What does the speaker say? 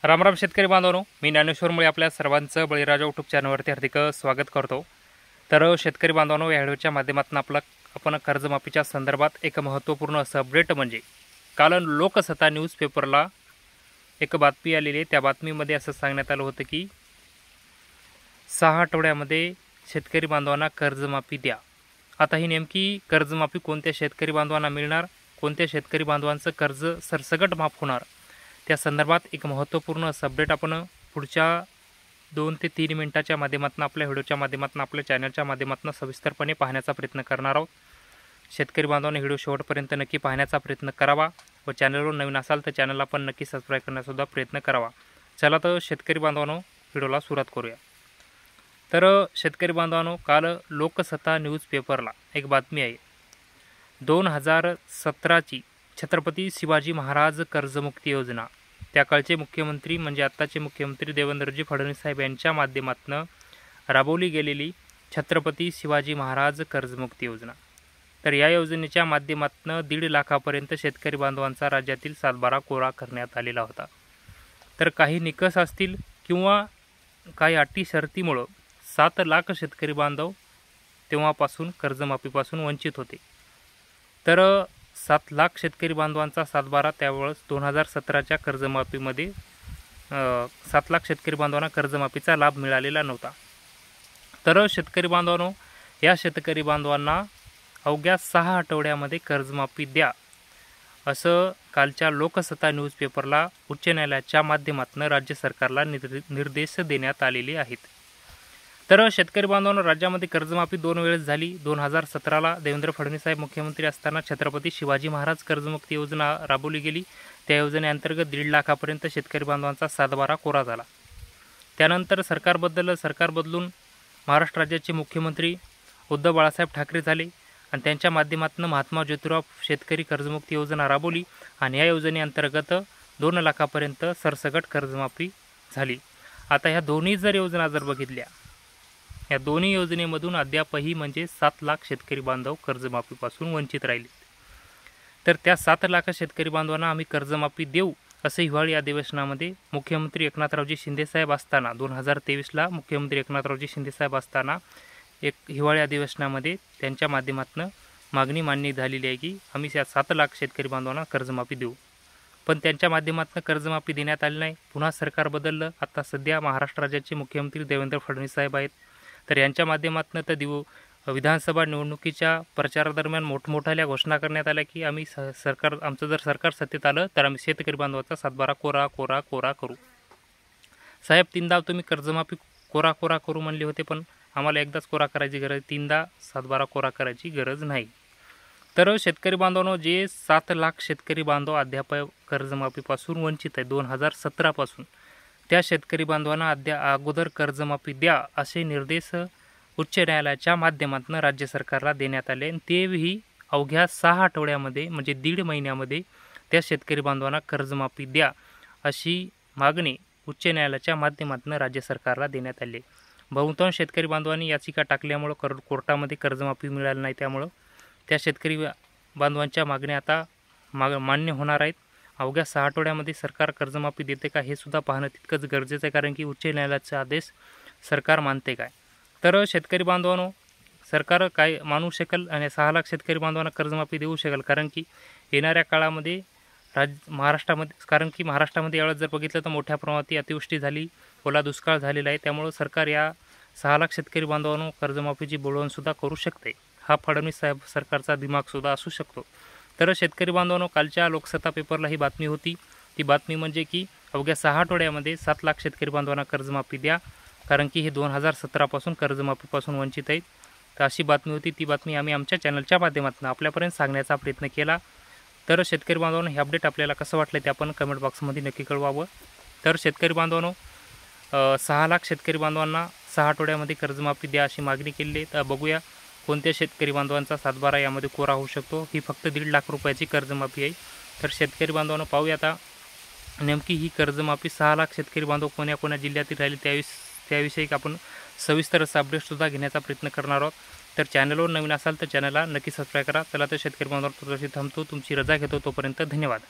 रामराम शेतकरी बांधवांनो, मी ज्ञानेश्वर मुळे आपल्या सर्वांचं बळीराजा यूट्यूब चॅनलवरती हार्दिक स्वागत करतो। तर शेतकरी बांधवांनो, या व्हिडिओच्या माध्यमातून आपण कर्जमाफीच्या संदर्भात एक महत्त्वपूर्ण असं अपडेट म्हणजे काल लोकसत्ता न्यूजपेपरला एक बातमी आलेली आहे। त्या बातमीमध्ये असं सांगण्यात आलं होतं की 6 आठवड्यामध्ये शेतकरी बांधवांना कर्जमाफी द्या। आता ही नेमकी कर्जमाफी कोणत्या शेतकरी बांधवांना मिळणार, कोणत्या शेतकरी बांधवांचं कर्ज सरसकट माफ होणार, त्या संदर्भात एक महत्त्वपूर्ण असं अपडेट आपण पुढच्या 2 ते 3 मिनिटाच्या माध्यमातून आपल्या व्हिडिओच्या माध्यमातून आपल्या चॅनलच्या माध्यमातून सविस्तरपणे पाहण्याचा प्रयत्न करणार आहोत। शेतकरी बांधवांनी व्हिडिओ शेवटपर्यंत नक्की पाहण्याचा प्रयत्न करावा व चॅनलवर नवीन असाल तर चॅनलला पण नक्की सबस्क्राईब करण्याचा प्रयत्न करावा। चला तर शेतकरी बांधवांनो, व्हिडिओला सुरुवात करूया। तर शेतकरी बांधवांनो, काल लोकसत्ता न्यूजपेपरला एक बातमी आहे। 2017ची छत्रपती शिवाजी महाराज कर्जमुक्ती योजना, त्या काळचे मुख्यमंत्री म्हणजे आत्ताचे मुख्यमंत्री देवेंद्रजी फडणवीस साहेब यांच्या माध्यमातून राबवली गेलेली छत्रपती शिवाजी महाराज कर्जमुक्ती योजना। तर या योजनेच्या माध्यमातून 1.5 लाखापर्यंत शेतकरी बांधवांचा राज्यातील सातबारा कोरा करण्यात आलेला होता। तर काही निकष असतील किंवा काही अटी शर्तीमुळे 7 लाख शेतकरी बांधव तेव्हापासून कर्जमाफीपासून वंचित होते। तर 7 लाख शेतकरी बांधवांचा सातबारा त्यावेळेस 2017च्या कर्जमाफीमध्ये 7 लाख शेतकरी बांधवांना कर्जमाफीचा लाभ मिळालेला नव्हता। तर शेतकरी बांधवांनो, या शेतकरी बांधवांना अवघ्या 6 आठवड्यामध्ये कर्जमाफी द्या असं कालच्या लोकसत्ता न्यूजपेपरला उच्च न्यायालयाच्या माध्यमातून राज्य सरकारला निर्देश देण्यात आलेले आहेत। तर शेतकरी बांधवांनो, राज्यामध्ये कर्जमाफी 2 वेळेस झाली। 2017ला देवेंद्र फडणवीस साहेब मुख्यमंत्री असताना छत्रपती शिवाजी महाराज कर्जमुक्ती योजना राबवली गेली। त्या योजनेअंतर्गत 1.5 लाखापर्यंत शेतकरी बांधवांचा सातबारा कोरा झाला। त्यानंतर सरकार बदलून महाराष्ट्र राज्याचे मुख्यमंत्री उद्धव बाळासाहेब ठाकरे झाले आणि त्यांच्या माध्यमातून महात्मा ज्योतिराव शेतकरी कर्जमुक्ती योजना राबवली आणि या योजनेअंतर्गत 2 लाखापर्यंत सरसकट कर्जमाफी झाली। आता ह्या दोन्ही योजना जर बघितल्या, या दोन्ही योजनेमधून अद्यापही म्हणजे 7 लाख शेतकरी बांधव कर्जमाफीपासून वंचित राहिले। तर त्या 7 लाख शेतकरी बांधवांना आम्ही कर्जमाफी देऊ असे हिवाळी अधिवेशनामध्ये मुख्यमंत्री एकनाथरावजी शिंदेसाहेब असताना 2023ला मुख्यमंत्री एकनाथरावजी शिंदेसाहेब असताना एक हिवाळी अधिवेशनामध्ये त्यांच्या माध्यमातून मागणी मान्य झालेली आहे की आम्ही 7 लाख शेतकरी बांधवांना कर्जमाफी देऊ। पण त्यांच्या माध्यमातून कर्जमाफी देण्यात आली नाही। पुन्हा सरकार बदललं। आता सध्या महाराष्ट्र राज्याचे मुख्यमंत्री देवेंद्र फडणवीस साहेब आहेत। तर यांच्या माध्यमातून तर विधानसभा निवडणुकीच्या प्रचारादरम्यान मोठमोठ्या घोषणा करण्यात आल्या की आम्ही आमचं जर सरकार सत्तेत आलं तर आम्ही शेतकरी बांधवांचा सातबारा कोरा करू। साहेब, 3दा तुम्ही कर्जमाफी कोरा करू म्हणले होते, पण आम्हाला एकदाच कोरा करायची गरज, 3दा सातबारा कोरा करायची गरज नाही। तर शेतकरी बांधवांनो, जे 7 लाख शेतकरी बांधव अद्याप कर्जमाफीपासून वंचित आहे 2017पासून, त्या शेतकरी बांधवांना अगोदर कर्जमाफी द्या असे निर्देश उच्च न्यायालयाच्या माध्यमातून राज्य सरकारला देण्यात आले। तेही अवघ्या 6 आठवड्यामध्ये म्हणजे 1.5 महिन्यामध्ये त्या शेतकरी बांधवांना कर्जमाफी द्या अशी मागणी उच्च न्यायालयाच्या माध्यमातून राज्य सरकारला देण्यात आली। बहुतांश शेतकरी बांधवांनी याचिका टाकल्यामुळं कोर्टामध्ये कर्जमाफी मिळाली नाही, त्यामुळं त्या शेतकरी बांधवांच्या मागण्या आता मान्य होणार आहेत। अवघ्या 6 आठवड्यामध्ये सरकार कर्जमाफी देते का हे सुद्धा पाहणं तितकंच गरजेचं आहे, कारण की उच्च न्यायालयाचा आदेश सरकार मानते काय। तर शेतकरी बांधवांनो, सरकार काय मानू शकेल आणि 6 लाख शेतकरी बांधवांना कर्जमाफी देऊ शकेल, कारण की येणाऱ्या काळामध्ये महाराष्ट्रामध्ये यावेळेस जर बघितलं तर मोठ्या प्रमाणात अतिवृष्टी झाली, ओला दुष्काळ झालेला आहे। त्यामुळे सरकार या 6 लाख शेतकरी बांधवांना कर्जमाफीची बोलवणसुद्धा करू शकते। हा फडणवीस साहेब सरकारचा दिमागसुद्धा असू शकतो। तर शेतकरी बांधवांनो, कालच्या लोकसत्ता पेपरला ही बातमी होती। ती बातमी म्हणजे की अवघ्या 6 आठवड्यामध्ये 7 लाख शेतकरी बांधवांना कर्जमाफी द्या, कारण की हे 2017पासून कर्जमाफीपासून वंचित आहेत। तर अशी बातमी होती। ती बातमी आम्ही आमच्या चॅनलच्या माध्यमातून आपल्यापर्यंत सांगण्याचा प्रयत्न केला। तर शेतकरी बांधवांनो, हे अपडेट आपल्याला कसं वाटलं ते आपण कमेंट बॉक्समध्ये नक्की कळवावं। तर शेतकरी बांधवांनो, 6 लाख शेतकरी बांधवांना 6 आठवड्यामध्ये कर्जमाफी द्या अशी मागणी केली आहे। तर बघूया कोणत्या शेतकरी बांधवांचा सातबारा यामध्ये कोरा होऊ शकतो। ही फक्त 1.5 लाख रुपयाची कर्जमाफी आहे। तर शेतकरी बांधवांनो, पाहूया आता नेमकी ही कर्जमाफी 6 लाख शेतकरी बांधव कोण्या जिल्ह्यातील राहिले त्याविषयी आपण सविस्तर असा अपडेटसुद्धा घेण्याचा प्रयत्न करणार आहोत। तर चॅनलवर नवीन असाल तर चॅनलला नक्की सबस्क्राईब करा। चला तर शेतकरी बांधवांनो, थांबतो, तुमची रजा घेतो, तोपर्यंत धन्यवाद।